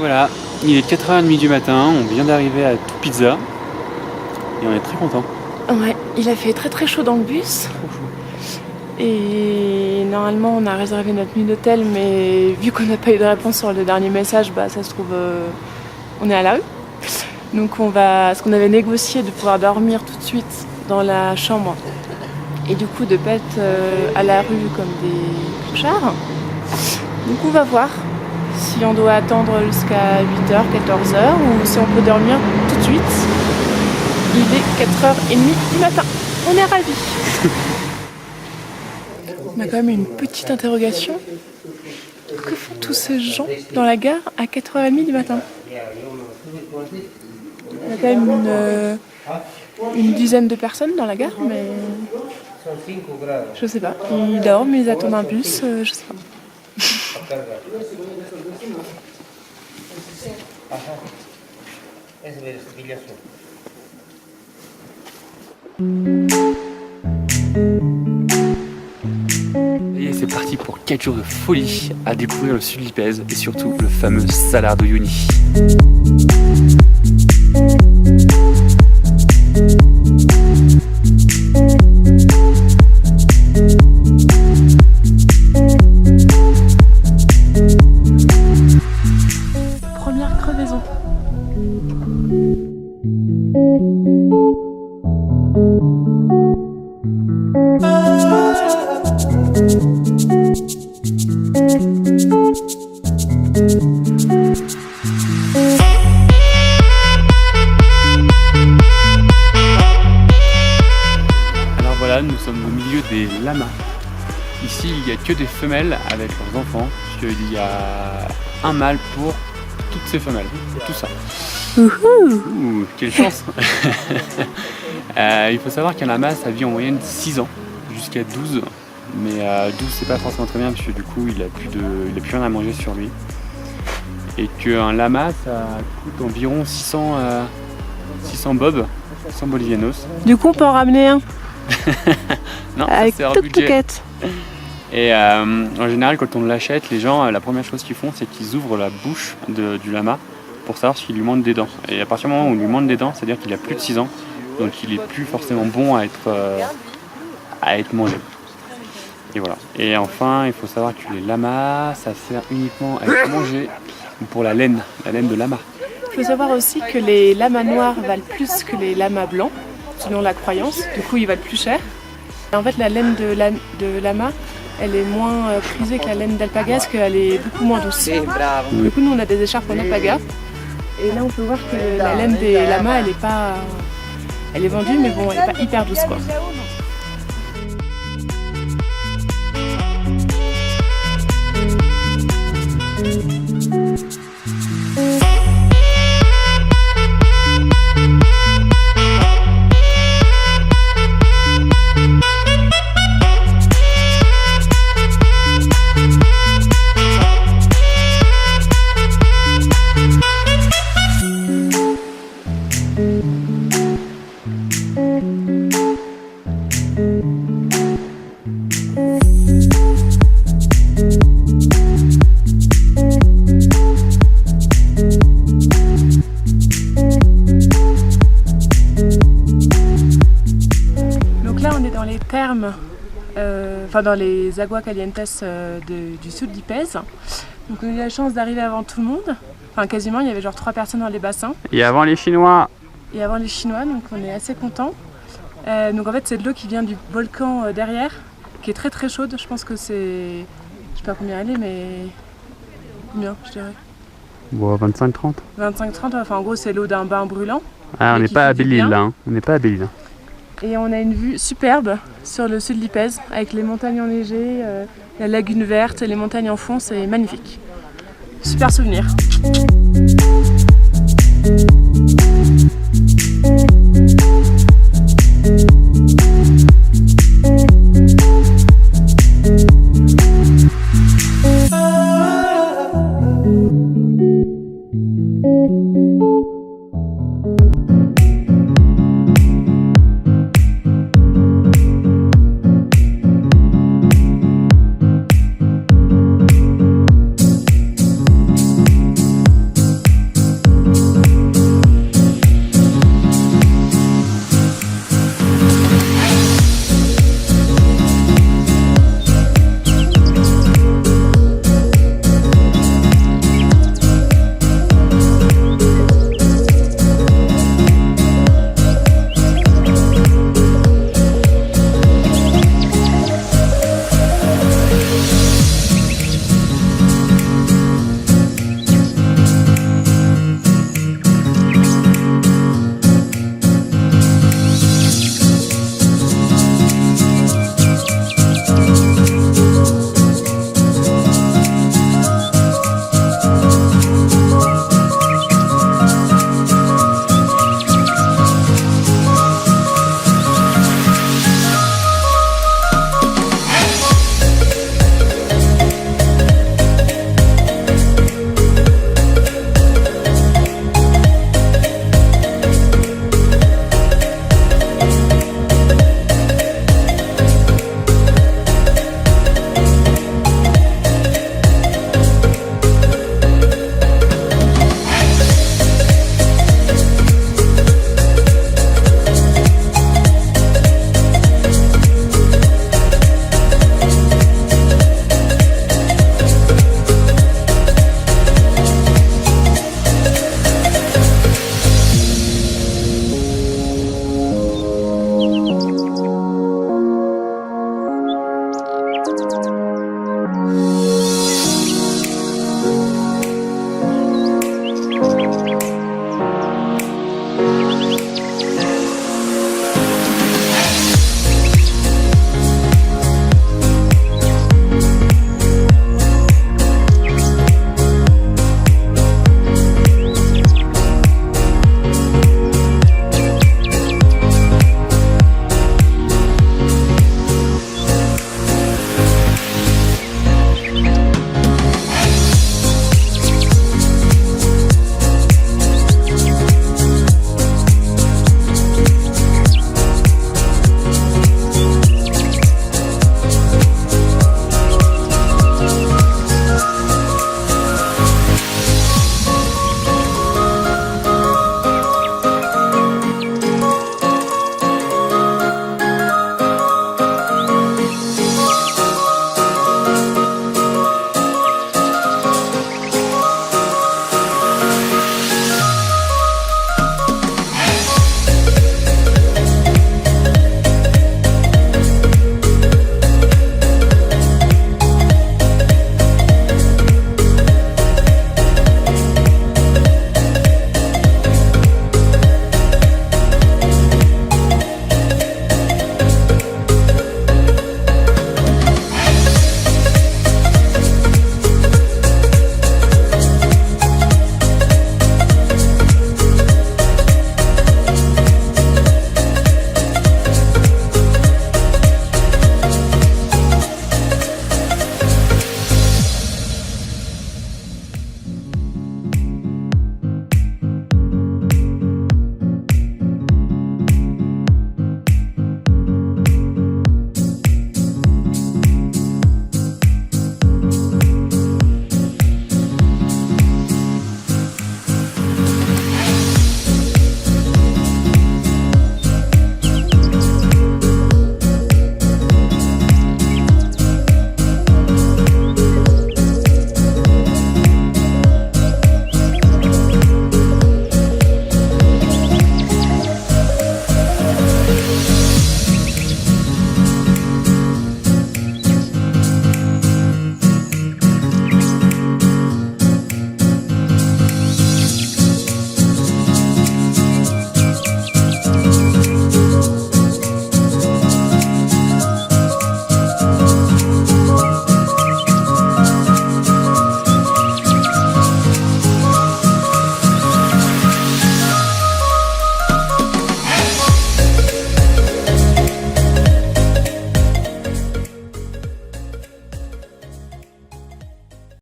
Voilà, il est 4h30 du matin, on vient d'arriver à Tout Pizza et on est très content. Ouais, il a fait très très chaud dans le bus. Et normalement on a réservé notre nuit d'hôtel, mais vu qu'on n'a pas eu de réponse sur le dernier message, bah ça se trouve on est à la rue. Donc ce qu'on avait négocié de pouvoir dormir tout de suite dans la chambre et du coup de pas être à la rue comme des clochards. Donc on va voir si on doit attendre jusqu'à 8h, 14h ou si on peut dormir tout de suite. Il est 4h30 du matin. On est ravis. On a quand même une petite interrogation. Que font tous ces gens dans la gare à 4h30 du matin? Il y a quand même une dizaine de personnes dans la gare, mais je sais pas. Ils dorment, ils attendent un bus, je sais pas. Et c'est parti pour 4 jours de folie à découvrir le sud Lipèze et surtout le fameux Salar de Uyuni. Première crevaison. Alors voilà, nous sommes au milieu des lamas. Ici, il n'y a que des femelles avec leurs enfants, puisqu'il y a un mâle pour toutes ces femelles, tout ça. Ouh, quelle chance. Il faut savoir qu'un lama, ça vit en moyenne 6 ans, jusqu'à 12. Mais 12, c'est pas forcément très bien, parce que du coup, il a plus rien à manger sur lui. Et qu'un lama, ça coûte environ 600 bobs, 600 bolivianos. Du coup, on peut en ramener un. Non, avec c'est hors toute budget. touquette. Et en général, quand on l'achète, les gens, la première chose qu'ils font, c'est qu'ils ouvrent la bouche du lama pour savoir s'il lui manque des dents. Et à partir du moment où il lui manque des dents, c'est-à-dire qu'il a plus de 6 ans, donc il est plus forcément bon à être mangé. Et voilà. Et enfin, il faut savoir que les lamas, ça sert uniquement à être mangé pour la laine de lama. Il faut savoir aussi que les lamas noirs valent plus que les lamas blancs, selon la croyance. Du coup, ils valent plus cher. Et en fait, la laine de lama, elle est moins prisée que la laine d'alpaga parce qu'elle est beaucoup moins douce. Du coup, nous, on a des écharpes en alpaga. Et là, on peut voir que la laine des lamas, elle est vendue, mais bon, elle n'est pas hyper douce, quoi. Dans les aguas calientes du sud d'Ipèze. Donc on a eu la chance d'arriver avant tout le monde. Enfin quasiment, il y avait genre 3 personnes dans les bassins. Et avant les Chinois. Et avant les Chinois, donc on est assez contents. Donc en fait c'est de l'eau qui vient du volcan derrière, qui est très très chaude. Je pense que c'est... Je sais pas combien elle est, mais... Combien je dirais? Bon, 25-30. 25-30, enfin en gros c'est l'eau d'un bain brûlant. Ah, on n'est pas à Belle-Île là, hein. On n'est pas à Belle-Île. Et on a une vue superbe sur le sud de l'Ipèze, avec les montagnes enneigées, la lagune verte, les montagnes en fond, c'est magnifique. Super souvenir.